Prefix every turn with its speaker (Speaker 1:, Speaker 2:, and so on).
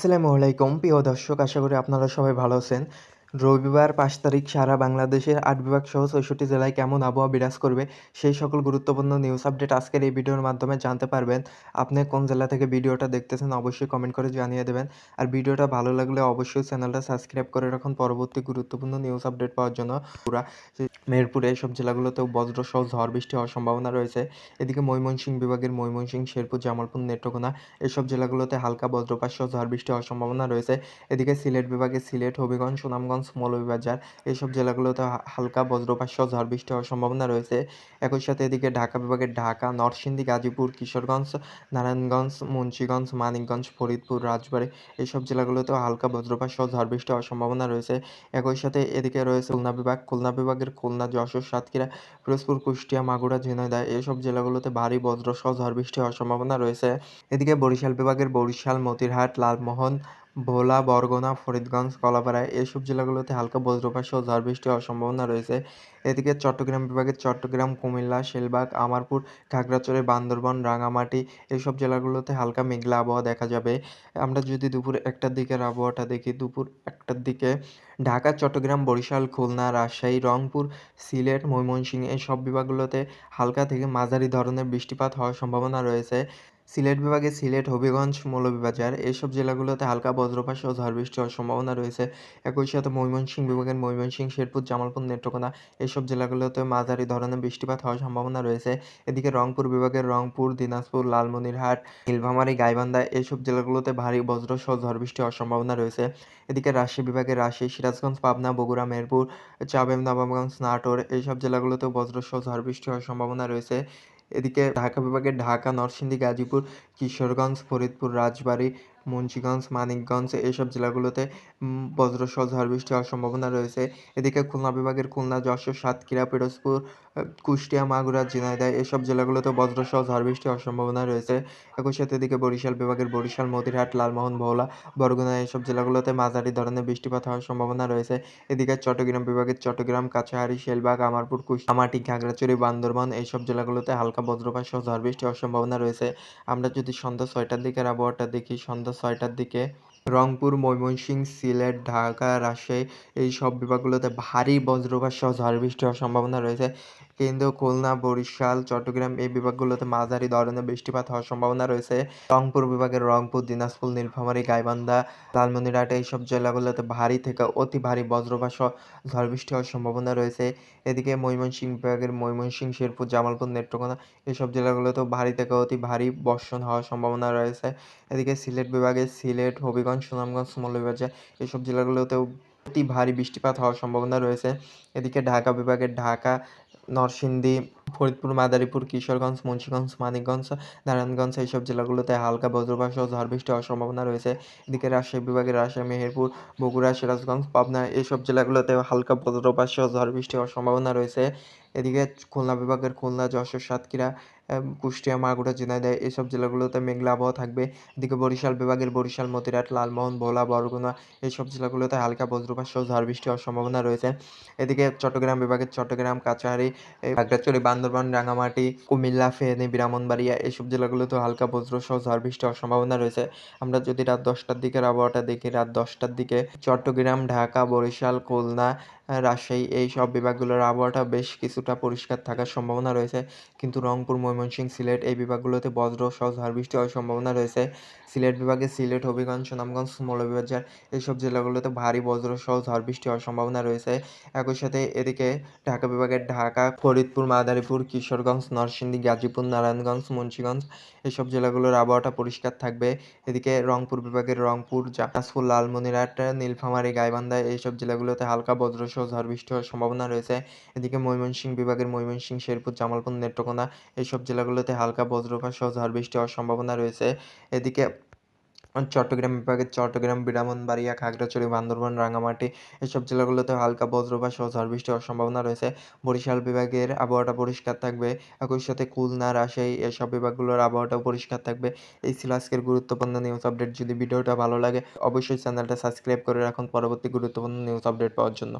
Speaker 1: আসসালামু আলাইকুম প্রিয় দর্শক, আশা করি আপনারা সবাই ভালো আছেন। রবিবার ৫ তারিখ সারা বাংলাদেশের ৮ বিভাগ সহ ৬৪ জেলায় কেমন আবহাওয়া বিরাজ করবে সেই সকল গুরুত্বপূর্ণ নিউজ আপডেট আজকের এই ভিডিওর মাধ্যমে জানতে পারবেন। আপনি কোন জেলা থেকে ভিডিওটা দেখতেছেন অবশ্যই কমেন্ট করে জানিয়ে দেবেন। আর ভিডিওটা ভালো লাগলে অবশ্যই চ্যানেলটা সাবস্ক্রাইব করে রাখুন পরবর্তী গুরুত্বপূর্ণ নিউজ আপডেট পাওয়ার জন্য। মেহেরপুর এইসব জেলাগুলোতেও বজ্রসহ ঝড় বৃষ্টি হওয়ার সম্ভাবনা রয়েছে। এদিকে ময়মনসিংহ বিভাগের ময়মনসিংহ, শেরপুর, জামালপুর, নেত্রকোনা এসব জেলাগুলোতে হালকা বজ্রপাত সহ ঝড় বৃষ্টি হওয়ার সম্ভাবনা রয়েছে। এদিকে সিলেট বিভাগের সিলেট, হবিগঞ্জ, সুনামগঞ্জ, মৌলভীবাজার এইসব জেলাগুলোতে হালকা বজ্রপাত সহ ঝড় বৃষ্টি হওয়ার সম্ভাবনা রয়েছে। একই সাথে এদিকে ঢাকা বিভাগের ঢাকা, নরসিংদী, গাজীপুর, কিশোরগঞ্জ, নারায়ণগঞ্জ, মুন্সিগঞ্জ, মানিকগঞ্জ, ফরিদপুর, রাজবাড়ী এইসব জেলাগুলোতেও হালকা বজ্রপাত সহ ঝড় বৃষ্টি হওয়ার সম্ভাবনা রয়েছে। একই সাথে এদিকে রয়েছে খুলনা বিভাগের খুলনা, যশোর, সাতক্ষীরা, পিরোজপুর, কুষ্টিয়া, মাগুরা, ঝিনাইদহ এইসব জেলাগুলোতে ভারী বজ্রসহ ঝড় বৃষ্টি হওয়ার সম্ভাবনা রয়েছে। এদিকে বরিশাল বিভাগের বরিশাল, মতিরহাট, লালমোহন, ভোলা, বরগুনা, ফরিদগঞ্জ, কলাপাড়া এইসব জেলাগুলোতে হালকা বজ্রপাত সহ ঝড় বৃষ্টি হওয়ার সম্ভাবনা রয়েছে। এদিকে চট্টগ্রাম বিভাগের চট্টগ্রাম, কুমিল্লা, শেলবাগ, আমারপুর, খাগড়াছড়ি, বান্দরবান, রাঙামাটি এইসব জেলাগুলোতে হালকা মেঘলা আবহাওয়া দেখা যাবে। আমরা যদি দুপুর ১টার দিকের আবহাওয়াটা দেখি, দুপুর ১টার দিকে ঢাকা, চট্টগ্রাম, বরিশাল, খুলনা, রাজশাহী, রংপুর, সিলেট, ময়মনসিংহ এই সব বিভাগগুলোতে হালকা থেকে মাঝারি ধরনের বৃষ্টিপাত হওয়ার সম্ভাবনা রয়েছে। সিলেট বিভাগে সিলেট, হবিগঞ্জ, মৌলভীবাজার এইসব জেলাগুলোতে হালকা বজ্রপাত সহ ঝড় বৃষ্টি হওয়ার সম্ভাবনা রয়েছে। একই সাথে ময়মনসিংহ বিভাগের ময়মনসিংহ, শেরপুর, জামালপুর, নেত্রকোনা এইসব জেলাগুলোতে মাঝারি ধরনের বৃষ্টিপাত হওয়ার সম্ভাবনা রয়েছে। এদিকে রংপুর বিভাগের রংপুর, দিনাজপুর, লালমনিরহাট, নীলফামারী, গাইবান্ধা এইসব জেলাগুলোতে ভারী বজ্র সহ ঝড় বৃষ্টি হওয়ার সম্ভাবনা রয়েছে। এদিকে রাজশাহী বিভাগের রাজশাহী, সিরাজগঞ্জ, পাবনা, বগুড়া, মেহেরপুর, চাঁপাইনবাবগঞ্জ, নাটোর এইসব জেলাগুলোতেও বজ্রসহ ঝড় বৃষ্টি হওয়ার সম্ভাবনা রয়েছে। এদিকে ঢাকা বিভাগের ঢাকা, নরসিংদী, গাজীপুর, কিশোরগঞ্জ, ফরিদপুর, রাজবাড়ী, মুন্সিগঞ্জ, মানিকগঞ্জ এইসব জেলাগুলোতে বজ্রসহ ঝড় বৃষ্টি হওয়ার সম্ভাবনা রয়েছে। এদিকে খুলনা বিভাগের খুলনা, যশোর, সাতক্ষীরা, পিরোজপুর, কুষ্টিয়া, মাগুরা, ঝিনাইদহ এসব জেলাগুলোতে বজ্রসহ ঝড় বৃষ্টি হওয়ার সম্ভাবনা রয়েছে। একই সাথে এদিকে বরিশাল বিভাগের বরিশাল, মতিরহাট, লালমোহন, ভোলা, বরগুনা এইসব জেলাগুলোতে মাঝারি ধরনের বৃষ্টিপাত হওয়ার সম্ভাবনা রয়েছে। এদিকে চট্টগ্রাম বিভাগের চট্টগ্রাম, কাছাড়, শেলবাগ, আমারপুর, রাঙামাটি, খাগড়াছড়ি, বান্দরবান এইসব জেলাগুলোতে হালকা বজ্রপাত সহ ঝড় বৃষ্টি হওয়ার সম্ভাবনা রয়েছে। আমরা যদি সন্ধ্যা ৬টার দিকের আবহাওয়াটা দেখি, সন্ধ্যা ৬টার দিকে রংপুর, ময়মনসিংহ, সিলেট, ঢাকা, রাজশাহী এই সব বিভাগগুলোতে ভারী বজ্রপাত সহ ঝড় বৃষ্টি হওয়ার সম্ভাবনা রয়েছে। কিন্তু খুলনা, বরিশাল, চট্টগ্রাম এই বিভাগগুলোতে মাঝারি ধরনের বৃষ্টিপাত হওয়ার সম্ভাবনা রয়েছে। রংপুর বিভাগের রংপুর, দিনাজপুর, নীলফামারী, গাইবান্ধা, লালমনিরহাট এইসব জেলাগুলোতে ভারী থেকে অতি ভারী বজ্রপাত সহ ঝড় বৃষ্টি হওয়ার সম্ভাবনা রয়েছে। এদিকে ময়মনসিংহ বিভাগের ময়মনসিংহ, শেরপুর, জামালপুর, নেত্রকোনা এসব জেলাগুলোতেও ভারী থেকে অতি ভারী বর্ষণ হওয়ার সম্ভাবনা রয়েছে। এদিকে সিলেট বিভাগে সিলেট, হবিগঞ্জ, সুনামগঞ্জ, মৌলভীবাজার এসব জেলাগুলোতেও অতি ভারী বৃষ্টিপাত হওয়ার সম্ভাবনা রয়েছে। এদিকে ঢাকা বিভাগের ঢাকা, নরসিংদী, ফরিদপুর, মাদারীপুর, কিশোরগঞ্জ, মুন্সিগঞ্জ, মানিকগঞ্জ, নারায়ণগঞ্জ এইসব জেলাগুলোতে হালকা বজ্রপাত সহ ঝড় বৃষ্টি হওয়ার সম্ভাবনা রয়েছে। এদিকে রাজশাহী বিভাগের রাজশাহী, মেহেরপুর, বগুড়া, সিরাজগঞ্জ, পাবনা এইসব জেলাগুলোতে হালকা বজ্রপাত সহ ঝড় বৃষ্টি হওয়ার সম্ভাবনা রয়েছে। এদিকে খুলনা বিভাগের খুলনা, যশোর, সাতক্ষীরা, কুষ্টিয়া, মাগুরা, ঝিনাইদহ এইসব জেলাগুলোতে মেঘলা আবহাওয়া থাকবে। এদিকে বরিশাল বিভাগের বরিশাল, মতিরহাট, লালমোহন, ভোলা, বরগুনা এইসব জেলাগুলোতে হালকা বজ্রপাত সহ ঝড় বৃষ্টি হওয়ার সম্ভাবনা রয়েছে। এদিকে চট্টগ্রাম বিভাগের চট্টগ্রাম, কাছাড়ি, খাগড়াছড়ি, বান্দরবান, রাঙামাটি, কুমিল্লা, ফেনী, ব্রাহ্মণবাড়িয়া এইসব জেলাগুলোতেও হালকা বজ্রসহ ঝড় বৃষ্টি হওয়ার সম্ভাবনা রয়েছে। আমরা যদি রাত 10টার দিকের আবহাওয়াটা দেখি, রাত 10টার দিকে চট্টগ্রাম, ঢাকা, বরিশাল, খুলনা, রাজশাহী এই সব বিভাগগুলোর আবহাওয়াটা বেশ কিছুটা পরিষ্কার থাকার সম্ভাবনা রয়েছে। কিন্তু রংপুর, ময়মনসিংহ, সিলেট এই বিভাগগুলোতে বজ্রসহ ঝড় বৃষ্টি হওয়ার সম্ভাবনা রয়েছে। সিলেট বিভাগে সিলেট, হবিগঞ্জ, সুনামগঞ্জ, মৌলভীবাজার এইসব জেলাগুলোতে ভারী বজ্রসহ ঝড় বৃষ্টি হওয়ার সম্ভাবনা রয়েছে। একই সাথে এদিকে ঢাকা বিভাগের ঢাকা, ফরিদপুর, মাদারীপুর, কিশোরগঞ্জ, নরসিংদী, গাজীপুর, নারায়ণগঞ্জ, মুন্সিগঞ্জ এইসব জেলাগুলোর আবহাওয়াটা পরিষ্কার থাকবে। এদিকে রংপুর বিভাগের রংপুর, দিনাজপুর, লালমনিরহাট, নীলফামারী, গাইবান্ধা এইসব জেলাগুলোতে হালকা বজ্রসহ ঝড় বৃষ্টি হওয়ার সম্ভাবনা রয়েছে। এদিকে ময়মনসিংহ বিভাগের ময়মনসিংহ, শেরপুর, জামালপুর, নেত্রকোনা এইসব জেলাগুলোতে হালকা বজ্রপাত সহ ঝড় বৃষ্টি হওয়ার সম্ভাবনা রয়েছে। এদিকে চট্টগ্রাম বিভাগের চট্টগ্রাম, ব্রাহ্মণবাড়িয়া, খাগড়াছড়ি, বান্দরবান, রাঙামাটি এসব জেলাগুলোতে হালকা বজ্রপাত সহ ঝড় বৃষ্টি হওয়ার সম্ভাবনা রয়েছে। বরিশাল বিভাগের আবহাওয়াটা পরিষ্কার থাকবে। একই সাথে খুলনা, রাজশাহী এসব বিভাগগুলোর আবহাওয়াটাও পরিষ্কার থাকবে। এই ছিল আজকের গুরুত্বপূর্ণ নিউজ আপডেট। যদি ভিডিওটা ভালো লাগে অবশ্যই চ্যানেলটা সাবস্ক্রাইব করে রাখুন পরবর্তী গুরুত্বপূর্ণ নিউজ আপডেট পাওয়ার জন্য।